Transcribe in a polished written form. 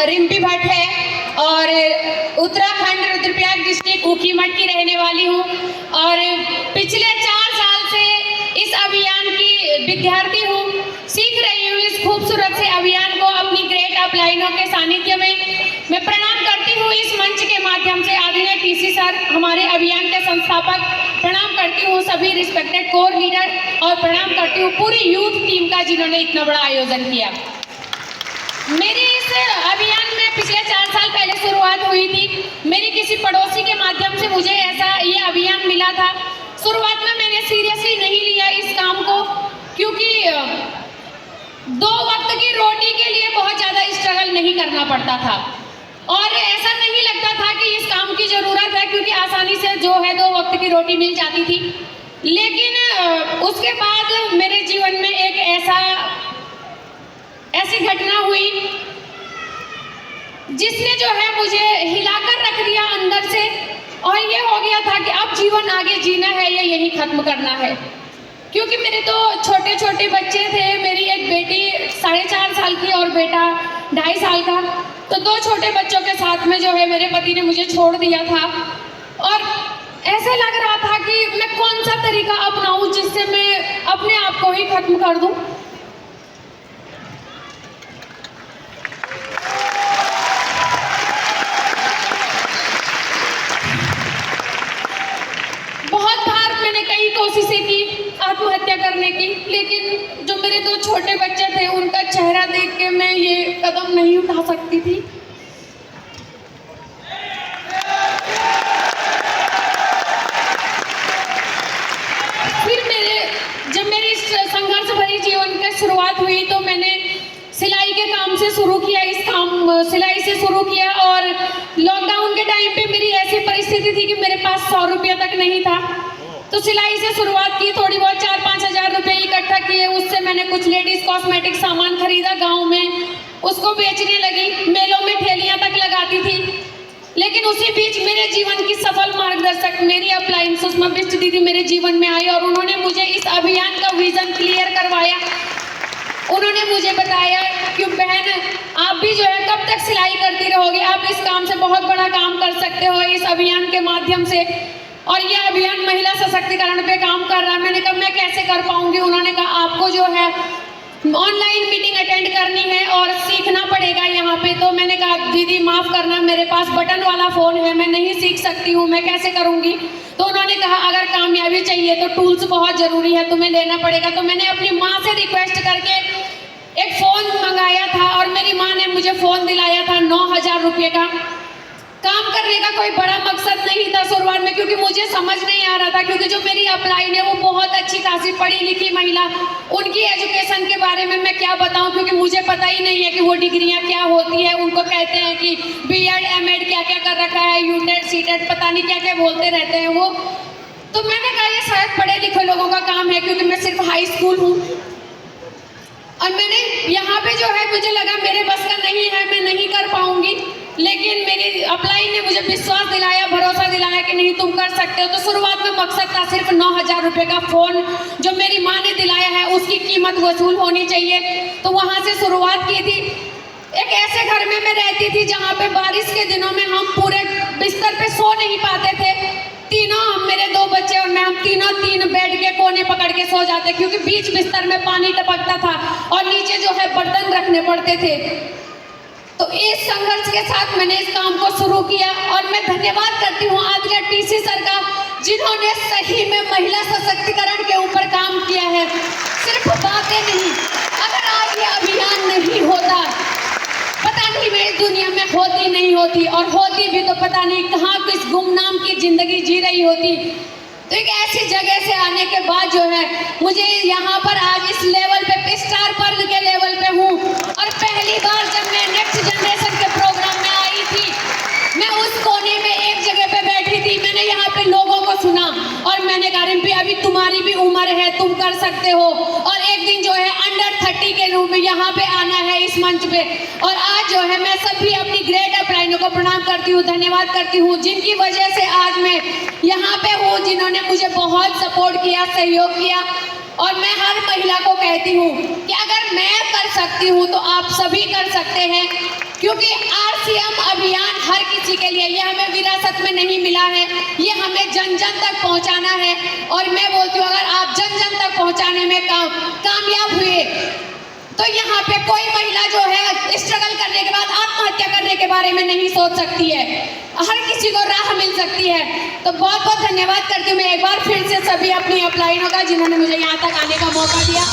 रिम्पी भट्ट है और उत्तराखंड रुद्रप्रयाग डिस्ट्रिक्ट ऊखीमठ की रहने वाली हूँ और पिछले 4 साल से इस अभियान की विद्यार्थी हूँ। सीख रही हूँ इस खूबसूरत से अभियान को अपनी ग्रेट अपलाइनों के सानिध्य में। मैं प्रणाम करती हूँ इस मंच के माध्यम से आदरणीय टीसी सर, हमारे अभियान के संस्थापक, प्रणाम करती हूँ सभी रिस्पेक्टेड कोर लीडर और प्रणाम करती हूँ पूरी यूथ टीम का जिन्होंने इतना बड़ा आयोजन किया। मेरी इस अभियान में पिछले 4 साल पहले शुरुआत हुई थी। मेरी किसी पड़ोसी के माध्यम से मुझे ये अभियान मिला था। शुरुआत में मैंने सीरियसली नहीं लिया इस काम को, क्योंकि 2 वक्त की रोटी के लिए बहुत ज़्यादा स्ट्रगल नहीं करना पड़ता था और ऐसा नहीं लगता था कि इस काम की ज़रूरत है, क्योंकि आसानी से जो है 2 वक्त की रोटी मिल जाती थी। लेकिन उसके बाद मेरे जीवन में एक ऐसी घटना हुई जिसने जो है मुझे हिलाकर रख दिया अंदर से, और ये हो गया था कि अब जीवन आगे जीना है या यही खत्म करना है। क्योंकि मेरे 2 छोटे छोटे बच्चे थे, मेरी एक बेटी 4.5 साल की और बेटा 2.5 साल का। तो 2 छोटे बच्चों के साथ में जो है मेरे पति ने मुझे छोड़ दिया था और ऐसे लग रहा था कि मैं कौन सा तरीका अपनाऊं जिससे मैं अपने आप को ही खत्म कर दूं। बहुत बार मैंने कई कोशिशें की आत्महत्या करने की, लेकिन जो मेरे 2 छोटे बच्चे थे उनका चेहरा देख के मैं ये कदम नहीं उठा सकती थी। जब मेरी संघर्ष भरी जीवन की शुरुआत हुई तो मैंने सिलाई के काम से शुरू किया, सिलाई से शुरू किया। और लॉकडाउन के टाइम पे मेरी ऐसी परिस्थिति थी कि मेरे पास 100 रुपया तक नहीं था, तो सिलाई से शुरुआत की। थोड़ी बहुत 4-5 हज़ार रुपये इकट्ठा किए, उससे मैंने कुछ लेडीज कॉस्मेटिक सामान खरीदा गाँव में, उसको बेचने लगी, मेलों में ठेलियाँ तक लगाती थी। लेकिन उसी बीच मेरे जीवन की सफल मार्गदर्शक मेरी अपलाइन सुषमा बिष्ट दीदी मेरे जीवन में आई और उन्होंने मुझे इस अभियान का विजन क्लियर करवाया। उन्होंने मुझे बताया कि बहन, आप भी जो है कब तक सिलाई करती रहोगे, आप इस काम से बहुत बड़ा काम कर सकते हो इस अभियान के माध्यम से। और यह अभियान महिला सशक्तिकरण पे काम कर रहा है। मैंने कहा मैं कैसे कर पाऊंगी। उन्होंने कहा आपको जो है ऑनलाइन मीटिंग अटेंड करनी है और सीखना पड़ेगा यहाँ पे। तो मैंने कहा दीदी माफ़ करना, मेरे पास बटन वाला फ़ोन है, मैं नहीं सीख सकती हूँ, मैं कैसे करूँगी। तो उन्होंने कहा अगर कामयाबी चाहिए तो टूल्स बहुत ज़रूरी है, तुम्हें लेना पड़ेगा। तो मैंने अपनी माँ से रिक्वेस्ट करके एक फ़ोन मंगाया था और मेरी माँ ने मुझे फ़ोन दिलाया था 9,000 रुपये का। काम करने का कोई बड़ा मकसद नहीं था शुरुआत में, क्योंकि मुझे समझ नहीं आ रहा था, क्योंकि जो मेरी अपलाइन है वो बहुत अच्छी खासी पढ़ी लिखी महिला, उनकी एजुकेशन के बारे में मैं क्या बताऊं, क्योंकि मुझे पता ही नहीं है कि वो डिग्रियां क्या होती है। उनको कहते हैं कि B.Ed M.Ed क्या क्या कर रखा है, UTED CTED पता नहीं क्या क्या बोलते रहते हैं वो। तो मैंने कहा ये शायद पढ़े लिखे लोगों का काम है, क्योंकि मैं सिर्फ हाई स्कूल हूँ। और मैंने यहाँ पे जो है मुझे लगा मेरे बस का नहीं है, मैं नहीं कर पाऊंगी। लेकिन मेरी अपलाइन ने मुझे विश्वास दिलाया, भरोसा दिलाया कि नहीं तुम कर सकते हो। तो शुरुआत में मकसद था सिर्फ 9,000 रुपये का फ़ोन जो मेरी माँ ने दिलाया है उसकी कीमत वसूल होनी चाहिए। तो वहाँ से शुरुआत की थी। एक ऐसे घर में मैं रहती थी जहाँ पे बारिश के दिनों में हम पूरे बिस्तर पे सो नहीं पाते थे। तीनों, हम मेरे 2 बच्चे और मैं, हम तीनों 3 बेड के कोने पकड़ के सो जाते, क्योंकि बीच बिस्तर में पानी टपकता था और नीचे जो है बर्तन रखने पड़ते थे। तो इस संघर्ष के साथ मैंने इस काम को शुरू किया और मैं धन्यवाद करती हूँ आदरणीय टीसी सर का, जिन्होंने सही में महिला सशक्तिकरण के ऊपर काम किया है, सिर्फ बातें नहीं। अगर आज ये अभियान नहीं होता, पता नहीं मैं इस दुनिया में होती नहीं होती, और होती भी तो पता नहीं कहाँ किस गुमनाम की जिंदगी जी रही होती। तो एक ऐसी जगह से आने के बाद जो है मुझे यहाँ पर आज इस लेवल पे स्टार पर्ल के लेवल पे हूँ। और पहली बार जब मैं नेक्स्ट जनरेशन के प्रोग्राम में आई थी, मैं उस कोने में एक जगह पे बैठी थी, मैंने यहाँ पे लोगों को सुना और मैंने कहा रिम्पी अभी तुम्हारी भी उम्र है, तुम कर सकते हो। और एक दिन जो है अंडर 30 के रूप में यहाँ पे आना है इस मंच पे। और आज जो है मैं सभी अपनी ग्रेट अपलाइनों को प्रणाम करती हूँ, धन्यवाद करती हूँ, जिनकी वजह से आज मैं यहाँ पे हूँ, जिन्होंने मुझे बहुत सपोर्ट किया, सहयोग किया। और मैं हर महिला को कहती हूँ कि अगर मैं कर सकती हूँ तो आप सभी कर सकते हैं। क्योंकि RCM अभियान हर किसी के लिए, ये हमें विरासत में नहीं मिला है, ये हमें जन जन तक पहुंचाना है। और मैं बोलती हूँ अगर आप जन जन तक पहुंचाने में कामयाब हुए तो यहाँ पे कोई महिला जो है स्ट्रगल करने के बाद आत्महत्या करने के बारे में नहीं सोच सकती है, हर किसी को राह मिल सकती है। तो बहुत बहुत धन्यवाद करती हूँ मैं एक बार फिर से सभी अपनी अपलाइनों का जिन्होंने मुझे यहाँ तक आने का मौका दिया।